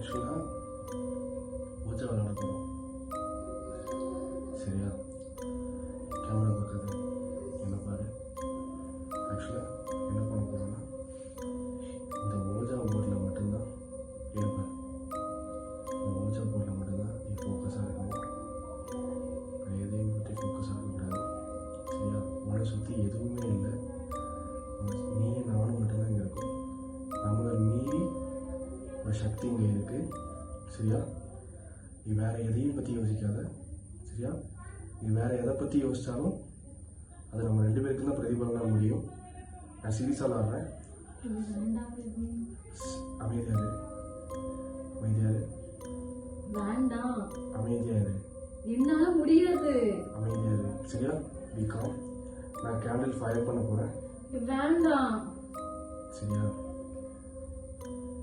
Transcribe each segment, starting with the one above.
ஆக்சுவலாக ஓஜா விளாட போகிறோம். சரியா? கேமரா பார்க்குறது என்ன பாரு. ஆக்சுவலாக என்ன பண்ண போகிறோன்னா இந்த ஓஜா போர்டில் மட்டும்தான் இருப்பேன். இந்த ஓஜா போர்டில் மட்டும்தான் நீ ஃபோக்கஸாக இருக்கணும். எதையும் பற்றி ஃபோக்கஸாக இருக்கக்கூடாது. சரியா? உன்னை சுற்றி எதுவுமே இல்லை. நீ நானும் மட்டும்தான் இங்கே இருக்கும். நம்மளை மீறி ஒரு சக்தி இங்கே இருக்குது. சரியா? நீ வேறு எதையும் பற்றி யோசிக்காத. சரியா? நீ வேறு எதை பற்றி யோசித்தாலும் அது நம்ம 2 பேருக்கு தான் பிரதிபலனாக முடியும். நான் சீரியஸாக விளாட்றேன். அமைதியாரு, அமைதியாரு, வேண்டாம், அமைதியாரு, என்னால முடியாது, அமைதியாரு. சரியா? Be calm. நான் கேண்டில் ஃபயர் பண்ண போகிறேன். வேண்டாம். சரியா?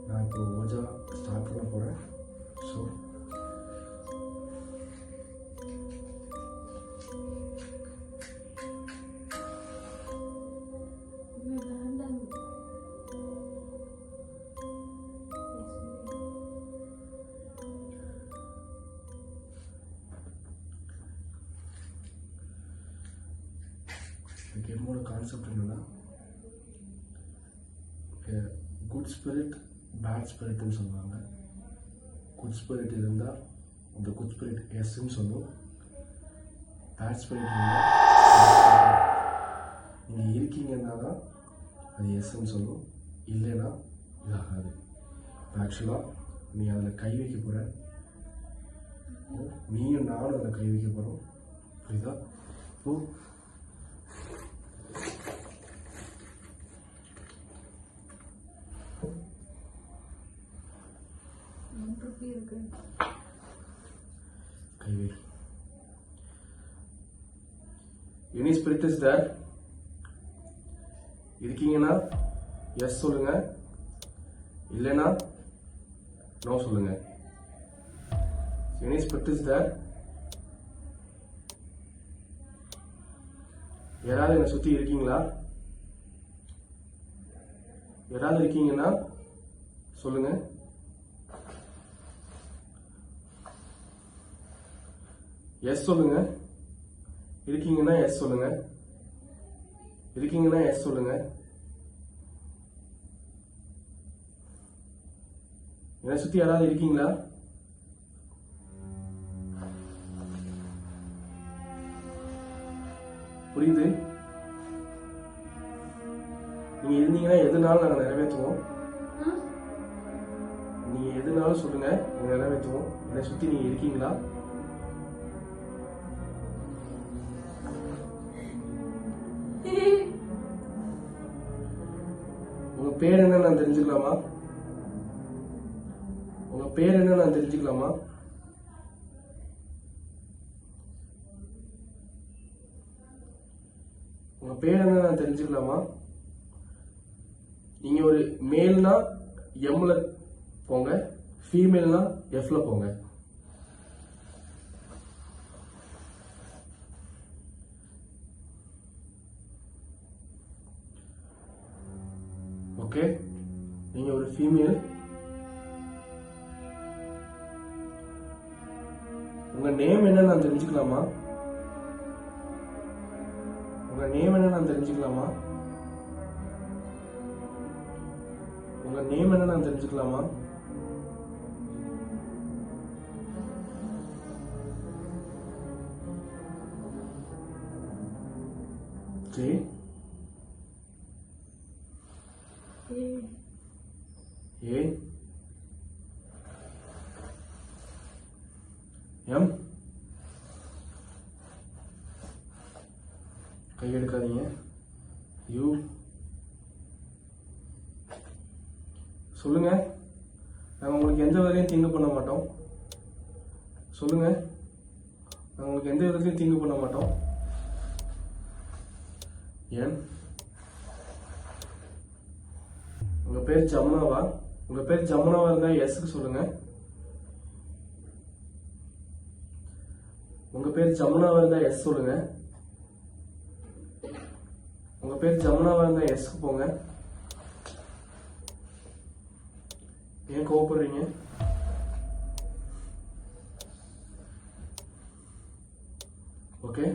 நான் இப்போ ஓஜா ஸ்டார்ட் பண்ண போகிறேன். ஸோ வேண்டாம். இந்த கேமோட கான்செப்ட் என்னன்னா, குட் ஸ்பிரிட் பேட் ஸ்பிரிட்னு சொல்லுவாங்க. குட் ஸ்பிரிட் இருந்தால் அந்த குட் ஸ்பிரிட் எஸ்ன்னு சொல்லும். பேட் ஸ்பிரிட் இருந்தால் நீங்கள் இருக்கீங்கன்னா தான் அது எஸ்ன்னு சொல்லும். இல்லைன்னா இதாகாது. ஆக்சுவலாக நீ அதில் கை வைக்க போகிற. நீயும் நானும் அதில் கை வைக்க போகிறோம். புரியுதா? இப்போ கைவே. Any spirit is there. இருக்கீங்கன்னா எஸ் சொல்லுங்க, இல்லைன்னா நோ சொல்லுங்க. Any spirit is there. யாராவது என்னை சுற்றி இருக்கீங்களா? யாராவது இருக்கீங்கன்னா சொல்லுங்க. எஸ் சொல்லுங்க. இருக்கீங்கன்னா எஸ் சொல்லுங்க. இருக்கீங்கன்னா எஸ் சொல்லுங்க. என்னை சுத்தி யாராவது இருக்கீங்களா? புரியுது? நீங்க இருந்தீங்கன்னா எதுனாலும் நாங்க நிறைவேற்றுவோம். நீங்க எதுனாலும் சொல்லுங்க, நிறைவேற்றுவோம். என்னை சுத்தி நீங்க இருக்கீங்களா? உங்க பேர் என்ன நான் தெரிஞ்சுக்கலாமா? உங்க பேர் என்ன நான் தெரிஞ்சுக்கலாமா? உங்க பேர் என்ன நான் தெரிஞ்சுக்கலாமா? நீங்க ஒரு மேல்னா எம்ல போங்க, ஃபீமேல்னா எஃப்ல போங்க. ஓகே? நீங்க ஒரு ஃபீமேல். உங்க நேம் என்ன நான் தெரிஞ்சுக்கலாமா? உங்க நேம் என்ன நான் தெரிஞ்சுக்கலாமா? உங்க நேம் என்ன நான் தெரிஞ்சுக்கலாமா? J A M. கை எடுக்காதீங்க. யூ. சொல்லுங்க. நாங்கள் உங்களுக்கு எந்த விதத்தையும் தீங்கு பண்ண மாட்டோம். சொல்லுங்க. நாங்கள் உங்களுக்கு எந்த விதத்தையும் தீங்கு பண்ண மாட்டோம். ஏன்? உங்க பேர் ஜமுனாவா? உங்க பேர் ஜமுனாவா இருந்தா எஸ்க்கு சொல்லுங்க. உங்க பேர் ஜமுனாவா இருந்தா எஸ் சொல்லுங்க. உங்க பேர் ஜமுனாவா இருந்தா எஸ்க்கு போங்க. ஏன் கோவப்படுறீங்க? ஓகே,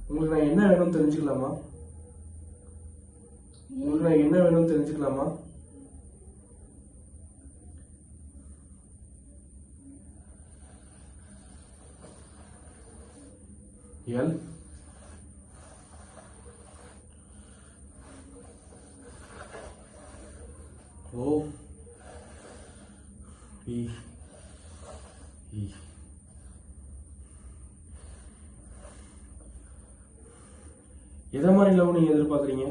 உங்களுக்கு நான் என்ன வேணும்னு தெரிஞ்சுக்கலாமா? உங்களுக்கு நான் என்ன வேணும்னு தெரிஞ்சுக்கலாமா? L O B E. எதை மாதிரி லவ் நீங்க எதிர்பார்க்குறீங்க?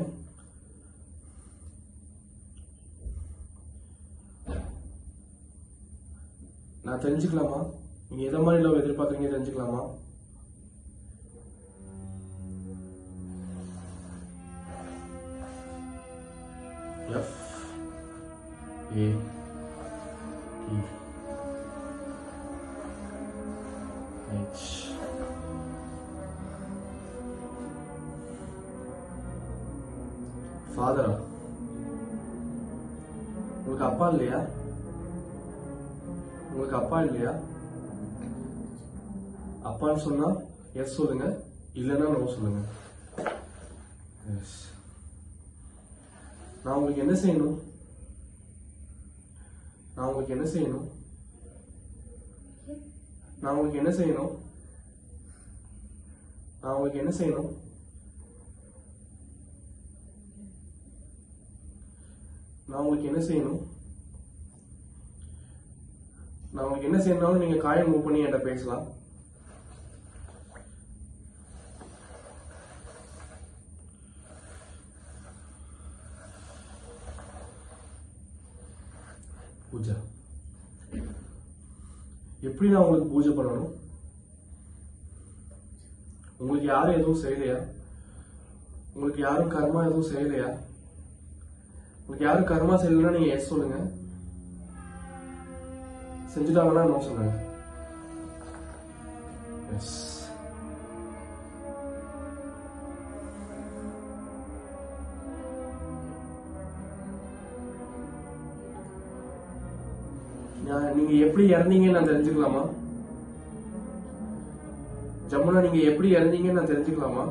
நான் தெரிஞ்சுக்கலாமா? நீங்க எதை மாதிரி லவ் எதிர்பார்க்குறீங்க தெரிஞ்சுக்கலாமா? F A T H. ஃபாதரா? உங்களுக்கு அப்பா இல்லையா? உங்களுக்கு அப்பா இல்லையா? அப்பான்னு சொன்னா எஸ் சொல்லுங்க, இல்லைன்னா நோ சொல்லுங்க. எஸ். நான் உங்களுக்கு என்ன செய்யணும்? நான் உங்களுக்கு என்ன செய்யணும்? நான் உங்களுக்கு என்ன செய்யணும்? நான் உங்களுக்கு என்ன செய்யணும்? நான் உங்களுக்கு என்ன செய்யணும்? நான் உங்களுக்கு என்ன செய்யணும்னாலும் நீங்க காயம் மூவ் பண்ணி என்கிட்ட பேசலாம். பூஜா, எப்படி நான் உங்களுக்கு பூஜை பண்ணணும்? உங்களுக்கு யாரும் எதுவும் செய்யலையா? உங்களுக்கு யாரும் கர்மா எதுவும் செய்யலையா? உங்களுக்கு யாரும் கர்மா செய்யலைன்னா நீங்க எஸ் சொல்லுங்க, செஞ்சுட்டாங்கன்னா நோ சொல்லுங்க. எஸ். நீங்க எப்படி இறந்தீங்கன்னு நான் தெரிஞ்சுக்கலாமா? ஜமுனா, நீங்க எப்படி இறந்தீங்கன்னு நான் தெரிஞ்சுக்கலாமா?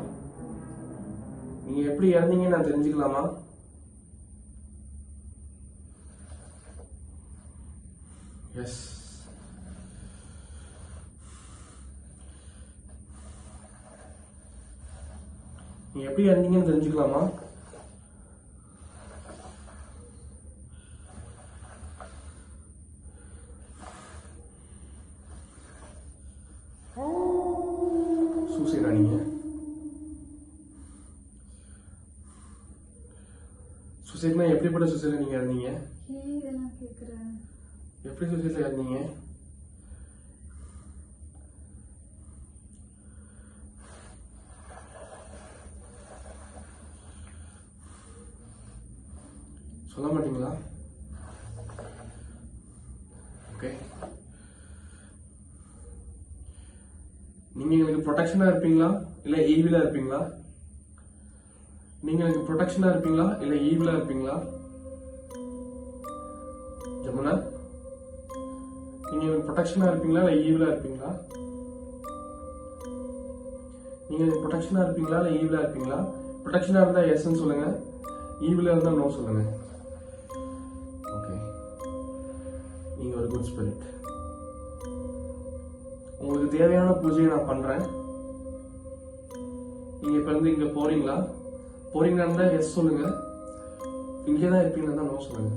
நீங்க எப்படி இறந்தீங்கன்னு நான் தெரிஞ்சுக்கலாமா? எஸ். நீங்க எப்படி இறந்தீங்கன்னு தெரிஞ்சுக்கலாமா? சூசைடா நீங்க? சூசைட்னா எப்படிப்பட்ட சூசைட்ல நீங்க இறந்தீங்க? இதெல்லாம் கேக்குறேன். எப்படி சூசைட்ல இறந்தீங்க? சொல்ல மாட்டீங்களா? ஓகே. நீங்க எனக்கு ப்ரொடெக்ஷனா இருப்பீங்களா இல்ல ஈவிலா இருப்பீங்களா? நீங்க எனக்கு ப்ரொடெக்ஷனா இருப்பீங்களா இல்ல ஈவிலா இருப்பீங்களா? ஜமுனா, நீங்க எனக்கு ப்ரொடெக்ஷனா இருப்பீங்களா இல்ல ஈவிலா இருப்பீங்களா? நீங்க எனக்கு ப்ரொடெக்ஷனா இருப்பீங்களா இல்ல ஈவிலா இருப்பீங்களா? ப்ரொடெக்ஷனா இருந்தா எஸ்ன்னு சொல்லுங்க, ஈவிலா இருந்தா நோ சொல்லுங்க. ஓகே, நீங்க ஒரு குட் ஸ்பிரிட். உங்களுக்கு தேவையான பூஜையை நான் பண்றேன். நீங்க இப்ப இருந்து இங்க போறீங்களா? போறீங்கன்னா எஸ் சொல்லுங்க, இங்கதான் இருப்பீங்கன்னா நோ சொல்லுங்க.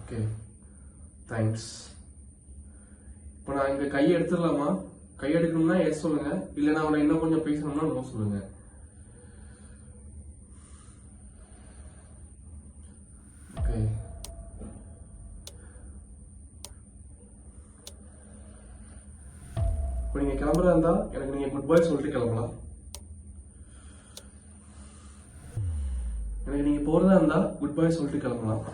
Okay, thanks. இப்போ நான் இங்க கையை எடுத்துடலாமா? கை எடுக்கணும்னா எஸ் சொல்லுங்க, இல்லைன்னா அவனை இன்னும் கொஞ்சம் பேசணும்னா நோ சொல்லுங்க. ஓகே, இப்போ நீங்க கிளம்புறதா இருந்தா எனக்கு நீங்க குட் பை சொல்லிட்டு கிளம்பலாம். எனக்கு நீங்க போறதா இருந்தா குட் பை சொல்லிட்டு கிளம்பலாம்.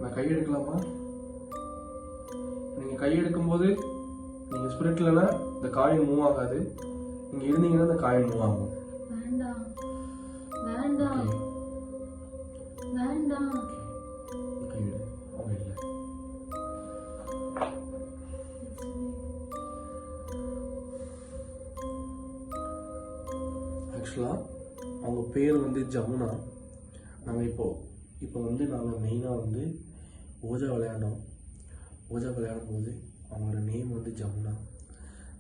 நான் கை எடுக்கலாமா? நீங்க கை எடுக்கும்போது நீங்கள் ஸ்பிரிட் இல்லைன்னா இந்த காயின் மூவ் ஆகாது. நீங்கள் இருந்தீங்கன்னா இந்த காயின் மூவ் ஆகும். வேண்டாம் வேண்டாம் வேண்டாம். ஓகே விடு, அவங்க இல்லை. ஆக்சுவலாக அவங்க பேர் வந்து ஜமுனா. நாங்கள் இப்போ வந்து நாங்கள் மெயினாக வந்து ஓஜா விளையாடும் போது அவங்களோட நேம் வந்து ஜமுனா.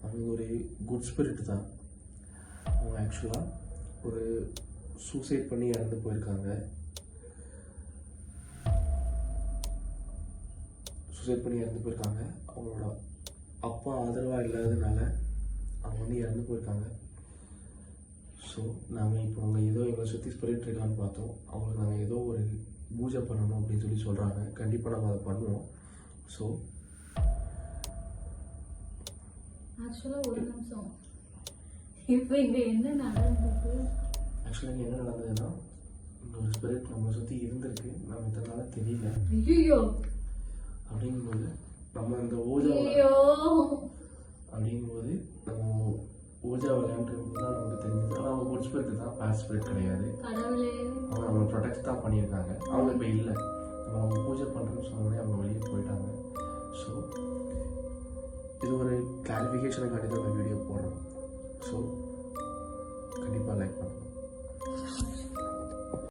அவங்க ஒரு குட் ஸ்பிரிட் தான். அவங்க ஆக்சுவலாக ஒரு சூசைட் பண்ணி இறந்து போயிருக்காங்க. அவங்களோட அப்பா ஆதரவாக இல்லாததுனால அவங்க வந்து இறந்து போயிருக்காங்க. ஸோ நாங்கள் இப்போ அவங்க ஏதோ எங்களை சுற்றி ஸ்பிரிட் இருக்கான்னு பார்த்தோம். அவங்களுக்கு நாங்கள் ஏதோ ஒரு பூஜை பண்ணணும் அப்படின்னு சொல்லி சொல்கிறாங்க. கண்டிப்பாக நம்ம அதை பண்ணுவோம். ஸோ ஆக்சுவலாக ஒரு நிமிஷம், இப்போ இங்கே என்ன நடந்தது? ஆக்சுவலாக இங்கே என்ன நடந்ததுன்னா, இங்கே ஒரு ஸ்பிரிட் நம்மளை சுற்றி இருந்திருக்கு. நம்ம இதனால தெரியல. ஐயோ அப்படிங்கும்போது நம்ம இந்த ஓஜா ஐயோ அப்படிங்கும்போது நம்ம ஓஜா விளையாண்டுருக்கும் தான் நமக்கு தெரிஞ்சது. ஆனால் அவங்க குட் ஸ்பிரிட் தான், பேட் ஸ்பிரிட் கிடையாது. கடவுளே, அவங்க நம்மளை ப்ரொடெக்ட் தான் பண்ணியிருக்காங்க. அவங்க இப்போ இல்லை. நம்ம அவங்க பூஜை பண்ணுறோன்னு சொன்னோடனே அவங்க வெளியே போயிட்டாங்க. ஸோ இது ஒரு கிளாரிஃபிகேஷனுக்காண்டி தான் இந்த வீடியோ போடுறோம். ஸோ கண்டிப்பாக லைக் பண்ணுங்கள்.